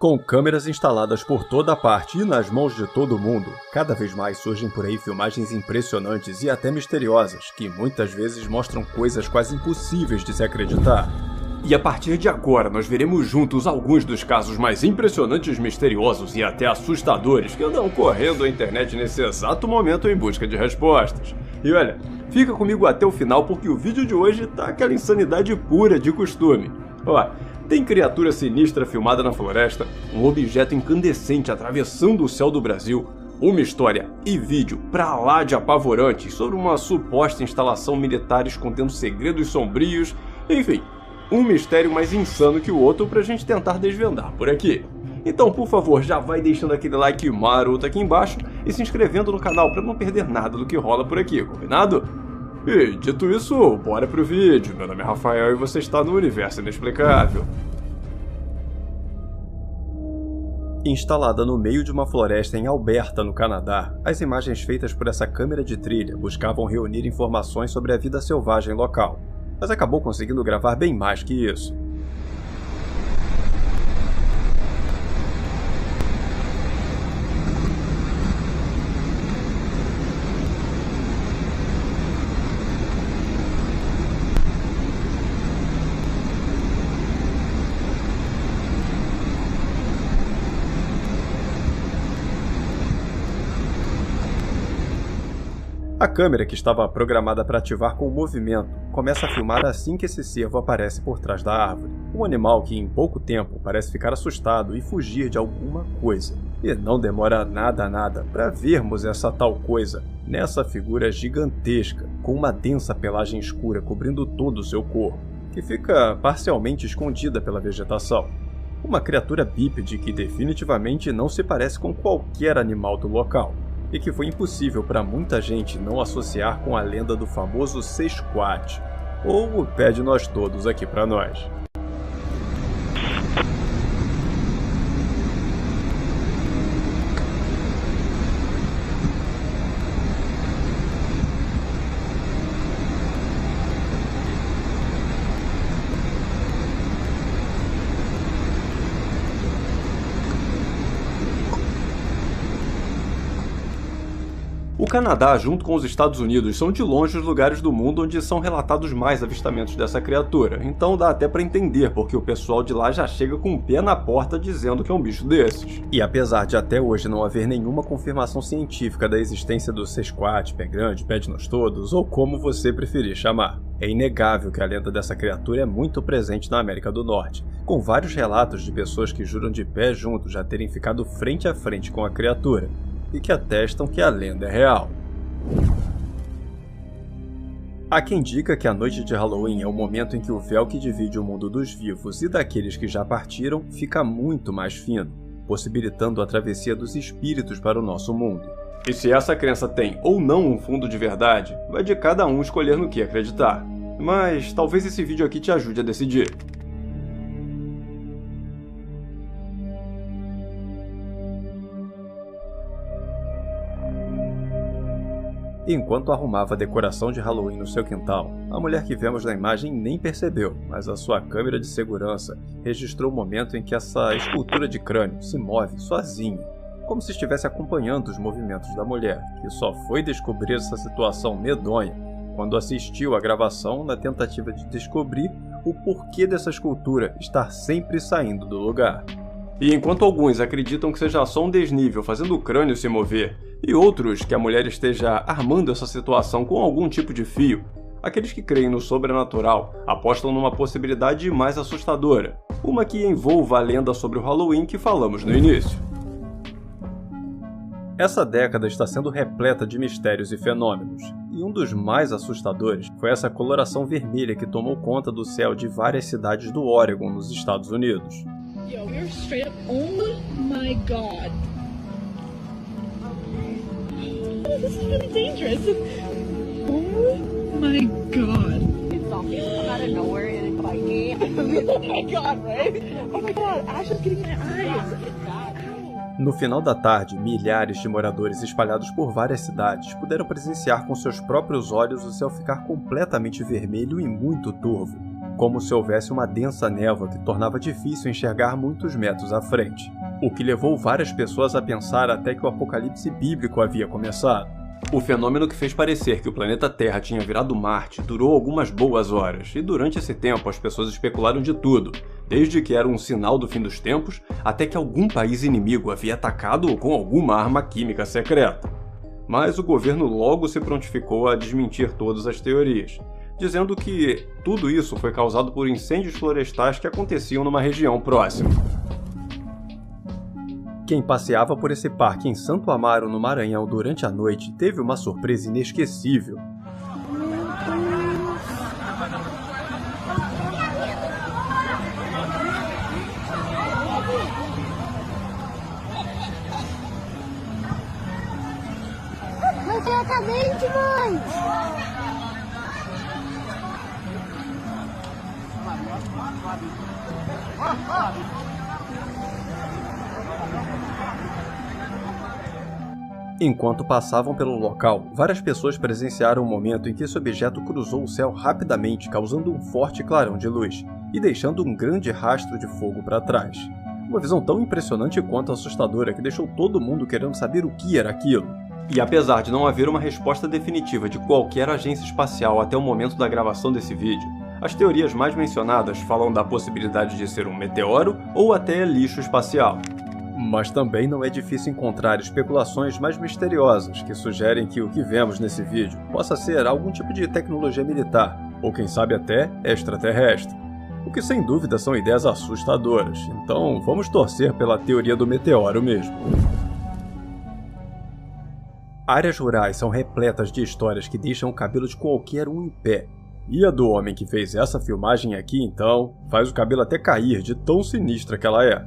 Com câmeras instaladas por toda parte e nas mãos de todo mundo, cada vez mais surgem por aí filmagens impressionantes e até misteriosas, que muitas vezes mostram coisas quase impossíveis de se acreditar. E a partir de agora nós veremos juntos alguns dos casos mais impressionantes, misteriosos e até assustadores que andam correndo a internet nesse exato momento em busca de respostas. E olha, fica comigo até o final porque o vídeo de hoje tá aquela insanidade pura de costume. Ó, tem criatura sinistra filmada na floresta, um objeto incandescente atravessando o céu do Brasil, uma história e vídeo pra lá de apavorantes sobre uma suposta instalação militar escondendo segredos sombrios, enfim, um mistério mais insano que o outro pra gente tentar desvendar por aqui. Então, por favor, já vai deixando aquele like maroto aqui embaixo e se inscrevendo no canal pra não perder nada do que rola por aqui, combinado? E, dito isso, bora pro vídeo. Meu nome é Rafael e você está no Universo Inexplicável. Instalada no meio de uma floresta em Alberta, no Canadá, as imagens feitas por essa câmera de trilha buscavam reunir informações sobre a vida selvagem local, mas acabou conseguindo gravar bem mais que isso. A câmera, que estava programada para ativar com o movimento, começa a filmar assim que esse cervo aparece por trás da árvore. Um animal que em pouco tempo parece ficar assustado e fugir de alguma coisa. E não demora nada para vermos essa tal coisa nessa figura gigantesca, com uma densa pelagem escura cobrindo todo o seu corpo, que fica parcialmente escondida pela vegetação. Uma criatura bípede que definitivamente não se parece com qualquer animal do local, e que foi impossível para muita gente não associar com a lenda do famoso Sasquatch, ou o pé de nós todos aqui para nós. O Canadá, junto com os Estados Unidos, são de longe os lugares do mundo onde são relatados mais avistamentos dessa criatura, então dá até pra entender porque o pessoal de lá já chega com o pé na porta dizendo que é um bicho desses. E apesar de até hoje não haver nenhuma confirmação científica da existência do Sasquatch, pé grande, pé de nós todos, ou como você preferir chamar, é inegável que a lenda dessa criatura é muito presente na América do Norte, com vários relatos de pessoas que juram de pé juntos já terem ficado frente a frente com a criatura, e que atestam que a lenda é real. Há quem diga que a noite de Halloween é o momento em que o véu que divide o mundo dos vivos e daqueles que já partiram fica muito mais fino, possibilitando a travessia dos espíritos para o nosso mundo. E se essa crença tem ou não um fundo de verdade, vai de cada um escolher no que acreditar. Mas talvez esse vídeo aqui te ajude a decidir. Enquanto arrumava a decoração de Halloween no seu quintal, a mulher que vemos na imagem nem percebeu, mas a sua câmera de segurança registrou o momento em que essa escultura de crânio se move sozinha, como se estivesse acompanhando os movimentos da mulher, que só foi descobrir essa situação medonha quando assistiu à gravação na tentativa de descobrir o porquê dessa escultura estar sempre saindo do lugar. E enquanto alguns acreditam que seja só um desnível fazendo o crânio se mover, e outros que a mulher esteja armando essa situação com algum tipo de fio, aqueles que creem no sobrenatural apostam numa possibilidade mais assustadora, uma que envolva a lenda sobre o Halloween que falamos no início. Essa década está sendo repleta de mistérios e fenômenos, e um dos mais assustadores foi essa coloração vermelha que tomou conta do céu de várias cidades do Oregon, nos Estados Unidos. Yo, we're straight up. Oh my god. Oh, this is really dangerous. Oh my god. Zombies come out of nowhere and bite me. Oh my god, right? Oh my god, Ash is getting my eyes. No final da tarde, milhares de moradores espalhados por várias cidades puderam presenciar com seus próprios olhos o céu ficar completamente vermelho e muito turvo. como se houvesse uma densa névoa que tornava difícil enxergar muitos metros à frente, o que levou várias pessoas a pensar até que o apocalipse bíblico havia começado. O fenômeno que fez parecer que o planeta Terra tinha virado Marte durou algumas boas horas, e durante esse tempo as pessoas especularam de tudo, desde que era um sinal do fim dos tempos, até que algum país inimigo havia atacado com alguma arma química secreta. Mas o governo logo se prontificou a desmentir todas as teorias, dizendo que tudo isso foi causado por incêndios florestais que aconteciam numa região próxima. Quem passeava por esse parque em Santo Amaro, no Maranhão, durante a noite, teve uma surpresa inesquecível. Você acabei demais! Enquanto passavam pelo local, várias pessoas presenciaram o momento em que esse objeto cruzou o céu rapidamente, causando um forte clarão de luz e deixando um grande rastro de fogo para trás. Uma visão tão impressionante quanto assustadora que deixou todo mundo querendo saber o que era aquilo. E apesar de não haver uma resposta definitiva de qualquer agência espacial até o momento da gravação desse vídeo, as teorias mais mencionadas falam da possibilidade de ser um meteoro ou até lixo espacial. Mas também não é difícil encontrar especulações mais misteriosas que sugerem que o que vemos nesse vídeo possa ser algum tipo de tecnologia militar, ou quem sabe até extraterrestre. O que sem dúvida são ideias assustadoras, então vamos torcer pela teoria do meteoro mesmo. Áreas rurais são repletas de histórias que deixam o cabelo de qualquer um em pé. E a do homem que fez essa filmagem aqui, então, faz o cabelo até cair de tão sinistra que ela é.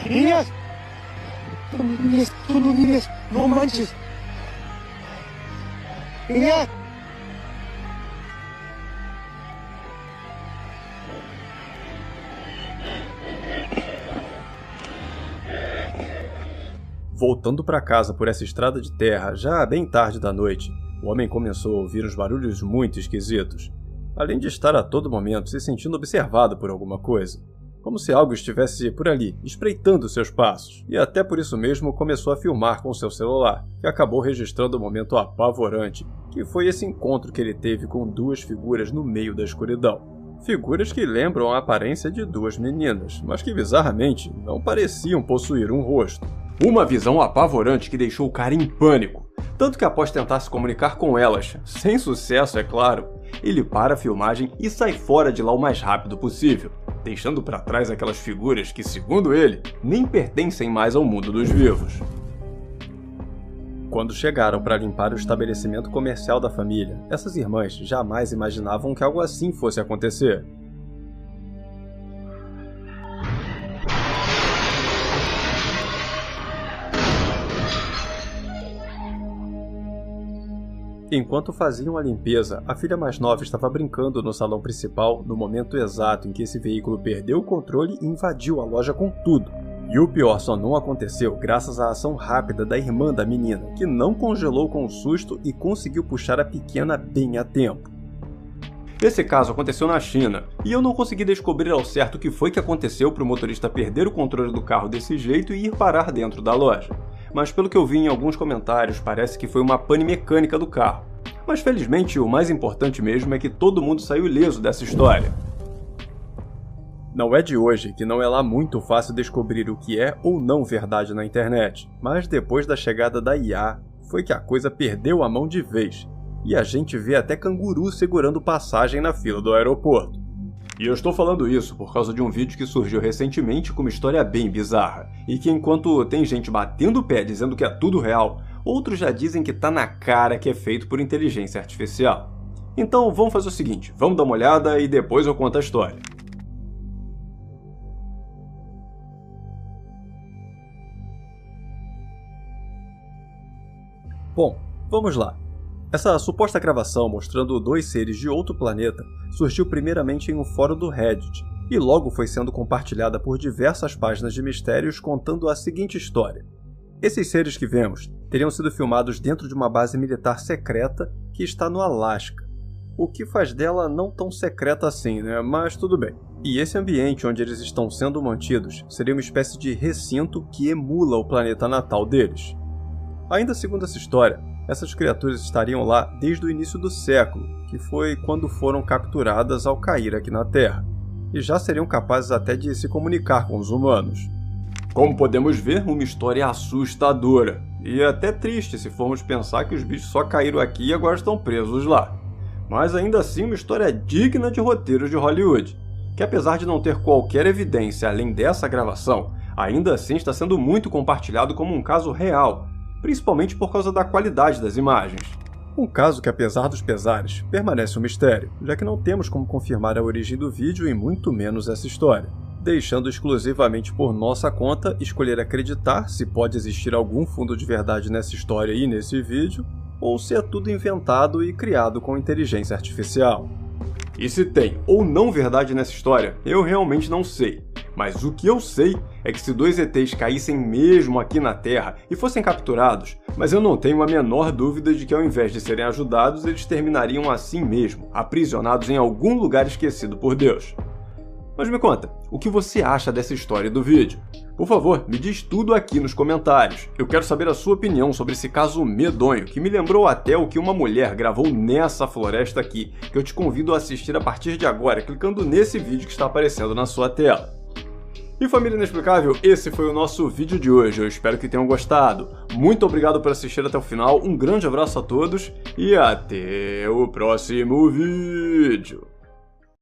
Niñas, tú no niñas, no manches. Niñas. Voltando para casa por essa estrada de terra, já bem tarde da noite, o homem começou a ouvir uns barulhos muito esquisitos, além de estar a todo momento se sentindo observado por alguma coisa, como se algo estivesse por ali, espreitando seus passos, e até por isso mesmo começou a filmar com seu celular, que acabou registrando o momento apavorante, que foi esse encontro que ele teve com duas figuras no meio da escuridão. Figuras que lembram a aparência de duas meninas, mas que bizarramente não pareciam possuir um rosto. Uma visão apavorante que deixou o cara em pânico, tanto que após tentar se comunicar com elas, sem sucesso é claro, ele para a filmagem e sai fora de lá o mais rápido possível, deixando para trás aquelas figuras que, segundo ele, nem pertencem mais ao mundo dos vivos. Quando chegaram para limpar o estabelecimento comercial da família, essas irmãs jamais imaginavam que algo assim fosse acontecer. Enquanto faziam a limpeza, a filha mais nova estava brincando no salão principal no momento exato em que esse veículo perdeu o controle e invadiu a loja com tudo. E o pior só não aconteceu graças à ação rápida da irmã da menina, que não congelou com o susto e conseguiu puxar a pequena bem a tempo. Esse caso aconteceu na China, e eu não consegui descobrir ao certo o que foi que aconteceu para o motorista perder o controle do carro desse jeito e ir parar dentro da loja. Mas pelo que eu vi em alguns comentários, parece que foi uma pane mecânica do carro. Mas felizmente o mais importante mesmo é que todo mundo saiu ileso dessa história. Não é de hoje que não é lá muito fácil descobrir o que é ou não verdade na internet, mas depois da chegada da IA, foi que a coisa perdeu a mão de vez, e a gente vê até canguru segurando passagem na fila do aeroporto. E eu estou falando isso por causa de um vídeo que surgiu recentemente com uma história bem bizarra, e que enquanto tem gente batendo o pé dizendo que é tudo real, outros já dizem que tá na cara que é feito por inteligência artificial. Então vamos fazer o seguinte, vamos dar uma olhada e depois eu conto a história. Bom, vamos lá. Essa suposta gravação mostrando dois seres de outro planeta surgiu primeiramente em um fórum do Reddit, e logo foi sendo compartilhada por diversas páginas de mistérios contando a seguinte história. Esses seres que vemos teriam sido filmados dentro de uma base militar secreta que está no Alasca. O que faz dela não tão secreta assim, né? Mas tudo bem. E esse ambiente onde eles estão sendo mantidos seria uma espécie de recinto que emula o planeta natal deles. Ainda segundo essa história, essas criaturas estariam lá desde o início do século, que foi quando foram capturadas ao cair aqui na Terra, e já seriam capazes até de se comunicar com os humanos. Como podemos ver, uma história assustadora, e até triste se formos pensar que os bichos só caíram aqui e agora estão presos lá. Mas ainda assim uma história digna de roteiros de Hollywood, que apesar de não ter qualquer evidência além dessa gravação, ainda assim está sendo muito compartilhado como um caso real, principalmente por causa da qualidade das imagens. Um caso que, apesar dos pesares, permanece um mistério, já que não temos como confirmar a origem do vídeo e muito menos essa história, deixando exclusivamente por nossa conta escolher acreditar se pode existir algum fundo de verdade nessa história e nesse vídeo, ou se é tudo inventado e criado com inteligência artificial. E se tem ou não verdade nessa história, eu realmente não sei. Mas o que eu sei é que se 2 ETs caíssem mesmo aqui na Terra e fossem capturados, mas eu não tenho a menor dúvida de que ao invés de serem ajudados, eles terminariam assim mesmo, aprisionados em algum lugar esquecido por Deus. Mas me conta, o que você acha dessa história do vídeo? Por favor, me diz tudo aqui nos comentários. Eu quero saber a sua opinião sobre esse caso medonho, que me lembrou até o que uma mulher gravou nessa floresta aqui, que eu te convido a assistir a partir de agora, clicando nesse vídeo que está aparecendo na sua tela. E família inexplicável, esse foi o nosso vídeo de hoje, eu espero que tenham gostado. Muito obrigado por assistir até o final, um grande abraço a todos e até o próximo vídeo.